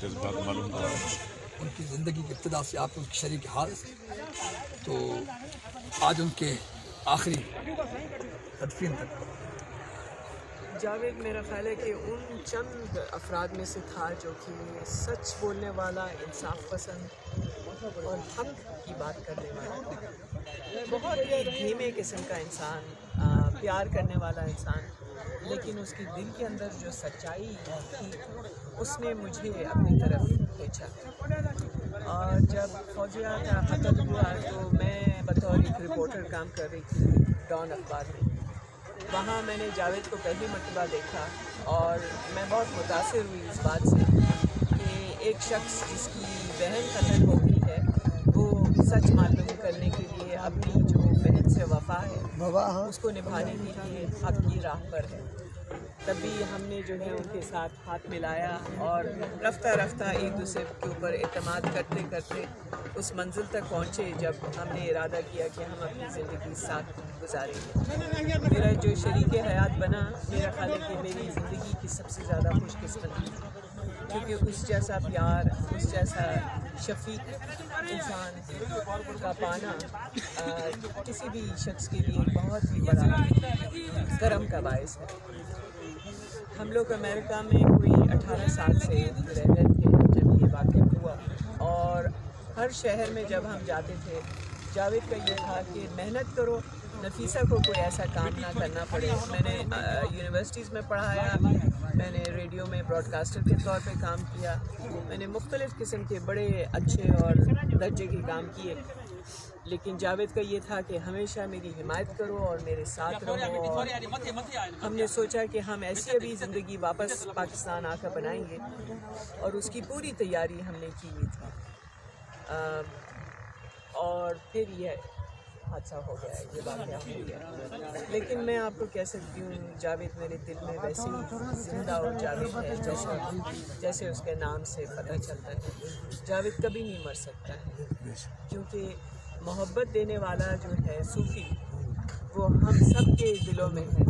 جذبات معلوم ہوا ان کی زندگی کی ابتدا سے آپ ان کی شریک حال، تو آج ان کے آخری تدفین تک۔ جاوید میرا خیال ہے کہ ان چند افراد میں سے تھا جو کہ سچ بولنے والا، انصاف پسند اور حق کی بات کرنے والا، بہت ہی دھیمے قسم کا انسان، پیار کرنے والا انسان، لیکن اس کی دل کے اندر جو سچائی تھی اس نے مجھے اپنی طرف کھینچا۔ اور جب فوجیہ کا قتل ہوا تو میں بطور ایک رپورٹر کام کر رہی تھی ڈان اخبار میں، وہاں میں نے جاوید کو پہلی مرتبہ دیکھا اور میں بہت متاثر ہوئی اس بات سے کہ ایک شخص جس کی بہن قتل ہو گئی ہے وہ سچ معلوم کرنے کے لیے اپنی جو بہن سے وفا ہے اس کو نبھانے کے لیے حق کی راہ پر ہے۔ تبھی ہم نے جو ہے ان کے ساتھ ہاتھ ملایا اور رفتہ رفتہ ایک دوسرے کے اوپر اعتماد کرتے کرتے اس منزل تک پہنچے جب ہم نے ارادہ کیا کہ ہم اپنی زندگی ساتھ گزاریں گے۔ میرا جو شریک حیات بنا، میرا خیال ہے کہ میری زندگی کی سب سے زیادہ خوش قسمتی، کیونکہ اس جیسا پیار، اس جیسا شفیق انسان کا پانا کسی بھی شخص کے لیے بہت ہی بڑا کرم کا باعث ہے۔ ہم لوگ امریکہ میں کوئی 18 سال سے رہ رہے تھے جب یہ واقعہ ہوا، اور ہر شہر میں جب ہم جاتے تھے جاوید کا یہ تھا کہ محنت کرو، نفیسہ کو کوئی ایسا کام نہ کرنا پڑے۔ میں نے یونیورسٹیز میں پڑھایا، میں نے ریڈیو میں براڈ کاسٹر کے طور پہ کام کیا، میں نے مختلف قسم کے بڑے اچھے اور درجے کے کام کیے، لیکن جاوید کا یہ تھا کہ ہمیشہ میری حمایت کرو اور میرے ساتھ رہو۔ اور ہم نے سوچا کہ ہم ایسی ابھی زندگی واپس پاکستان آ کر بنائیں گے، اور اس کی پوری تیاری ہم نے کی ہوئی تھی، اور پھر یہ حادثہ ہو گیا ہے، یہ واقعہ ہو گیا۔ لیکن میں آپ کو کہہ سکتی ہوں جاوید میرے دل میں ویسے ہی زندہ اور جاوید ہے جیسے اس کے نام سے پتہ چلتا ہے۔ جاوید کبھی نہیں مر سکتا ہے، کیونکہ محبت دینے والا جو ہے صوفی، وہ ہم سب کے دلوں میں ہے۔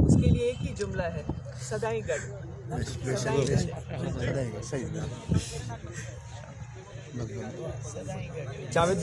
اس کے لیے ایک ہی جملہ ہے، سدائیں گڑھ، سدائیں گڑھ، سدائیں گڑھ۔